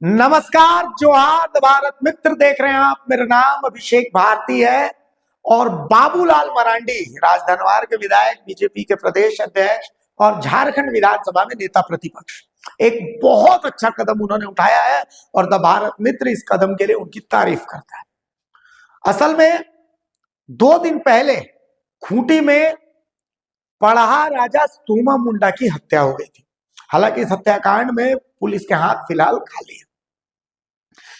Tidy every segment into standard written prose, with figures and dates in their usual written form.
नमस्कार, जोहार भारत मित्र देख रहे हैं आप। मेरा नाम अभिषेक भारती है और बाबूलाल मरांडी राजधनवार के विधायक, बीजेपी के प्रदेश अध्यक्ष और झारखंड विधानसभा में नेता प्रतिपक्ष। एक बहुत अच्छा कदम उन्होंने उठाया है और द भारत मित्र इस कदम के लिए उनकी तारीफ करता है। असल में 2 दिन पहले खूंटी में पढ़ा राजा सोमा मुंडा की हत्या हो गई थी। हालांकि इस हत्याकांड में पुलिस के हाथ फिलहाल खाली है,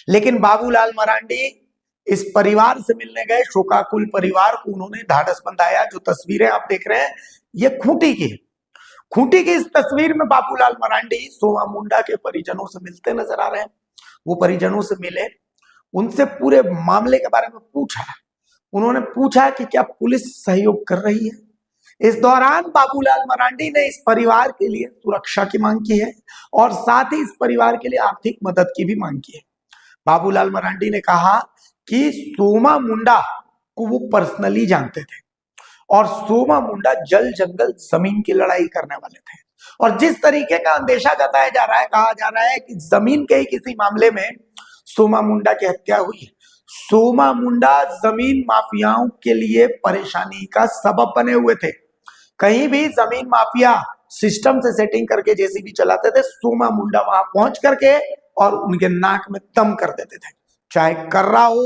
लेकिन बाबूलाल मरांडी इस परिवार से मिलने गए। शोकाकुल परिवार को उन्होंने ढाढ़स बंधाया। जो तस्वीरें आप देख रहे हैं ये खूंटी की है। खूंटी की इस तस्वीर में बाबूलाल मरांडी सोमा मुंडा के परिजनों से मिलते नजर आ रहे हैं। वो परिजनों से मिले, उनसे पूरे मामले के बारे में पूछा। उन्होंने पूछा कि क्या पुलिस सहयोग कर रही है। इस दौरान बाबूलाल मरांडी ने इस परिवार के लिए सुरक्षा की मांग की है और साथ ही इस परिवार के लिए आर्थिक मदद की भी मांग की है। बाबूलाल मरांडी ने कहा कि सोमा मुंडा को वो पर्सनली जानते थे और सोमा मुंडा जल जंगल जमीन की लड़ाई करने वाले थे। और जिस तरीके का अंदेशा जताया जा रहा है, कहा जा रहा है कि जमीन के ही किसी मामले में सोमा मुंडा की हत्या हुई है। सोमा मुंडा जमीन माफियाओं के लिए परेशानी का सबब बने हुए थे। कहीं भी जमीन माफिया सिस्टम से सेटिंग करके जेसीबी चलाते थे, सोमा मुंडा वहां पहुंच करके और उनके नाक में दम कर देते थे। चाहे कर्रा हो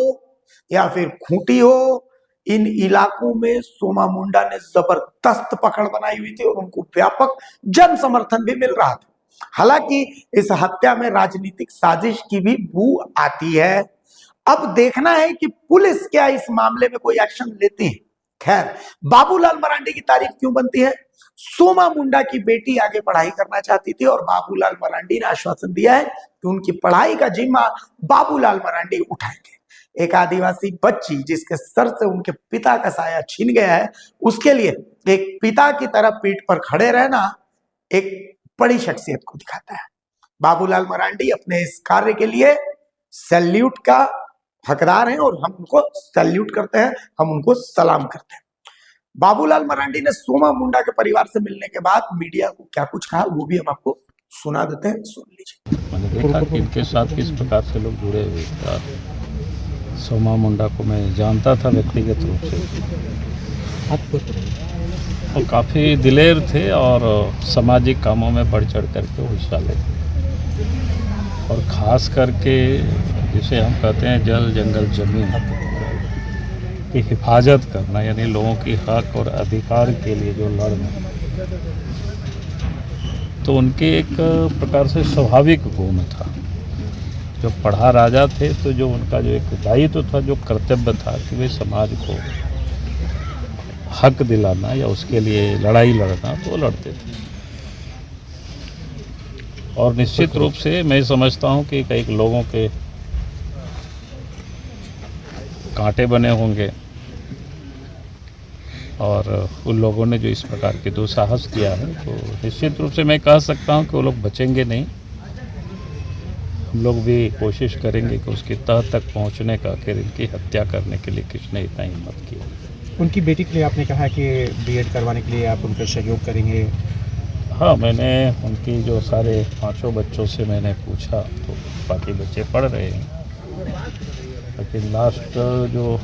या फिर खूंटी हो, इन इलाकों में सोमा मुंडा ने जबरदस्त पकड़ बनाई हुई थी और उनको व्यापक जन समर्थन भी मिल रहा था। हालांकि इस हत्या में राजनीतिक साजिश की भी बू आती है। अब देखना है कि पुलिस क्या इस मामले में कोई एक्शन लेती है। खैर, बाबूलाल मरांडी की तारीफ क्यों बनती है? सोमा मुंडा की बेटी आगे पढ़ाई करना चाहती थी और बाबूलाल मरांडी ने आश्वासन दिया है कि उनकी पढ़ाई का जिम्मा बाबूलाल मरांडी उठाएंगे। एक आदिवासी बच्ची जिसके सर से उनके पिता का साया छीन गया है, उसके लिए एक पिता की तरह पीठ पर खड़े रहना एक बड़ी शख्सियत को दिखाता है। बाबूलाल मरांडी अपने इस कार्य के लिए सैल्यूट का हकदार हैं और हम उनको सैल्यूट करते हैं, हम उनको सलाम करते हैं। बाबूलाल मरांडी ने सोमा मुंडा के परिवार से मिलने के बाद मीडिया को क्या कुछ कहा, वो भी हम आपको सुना देते हैं, सुन लीजिए। मैंने देखा कि इनके साथ किस प्रकार से लोग जुड़े हुए थे। सोमा मुंडा को मैं जानता था व्यक्तिगत रूप से, और काफ़ी दिलेर थे और सामाजिक कामों में बढ़ चढ़ करके हिस्सा लेते और ख़ास करके जिसे हम कहते हैं जल जंगल ज़मीन की हिफाजत करना, यानी लोगों की हक और अधिकार के लिए जो लड़ना, तो उनके एक प्रकार से स्वाभाविक गुण था। जो पढ़ा राजा थे तो जो उनका जो एक दायित्व था, जो कर्तव्य था कि वे समाज को हक दिलाना या उसके लिए लड़ाई लड़ना, तो वो लड़ते थे। और निश्चित रूप से मैं समझता हूँ कि कई लोगों के कांटे बने होंगे और उन लोगों ने जो इस प्रकार के दुस्साहस किया है, तो निश्चित रूप से मैं कह सकता हूं कि वो लोग बचेंगे नहीं। हम लोग भी कोशिश करेंगे कि उसकी तह तक पहुंचने का, कि इनकी हत्या करने के लिए किसने इतना हिम्मत किया। उनकी बेटी के लिए आपने कहा कि बीएड करवाने के लिए आप उनका सहयोग करेंगे। हाँ, मैंने उनकी जो सारे 5 बच्चों से मैंने पूछा, तो बाकी बच्चे पढ़ रहे हैं, लेकिन लास्ट जो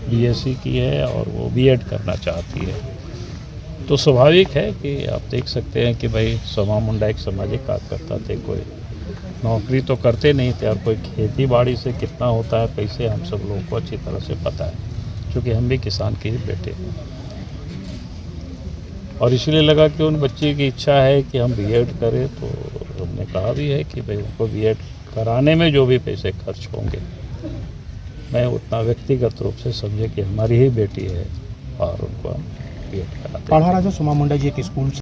बीएससी की है और वो बीएड करना चाहती है। तो स्वाभाविक है कि आप देख सकते हैं कि भाई सोमा मुंडा एक सामाजिक कार्यकर्ता थे, कोई नौकरी तो करते नहीं थे और कोई खेती बाड़ी से कितना होता है पैसे हम सब लोगों को अच्छी तरह से पता है, क्योंकि हम भी किसान के ही बेटे हैं। और इसलिए लगा कि उन बच्चे की इच्छा है कि हम बीएड करें, तो हमने कहा भी है कि भाई उनको बीएड कराने में जो भी पैसे खर्च होंगे, मैं उतना व्यक्तिगत रूप से समझे कि हमारी ही बेटी है और उनको हम बीएड कराते हैं। पढ़ा राजा सोमा मुंडा जी एक स्कूल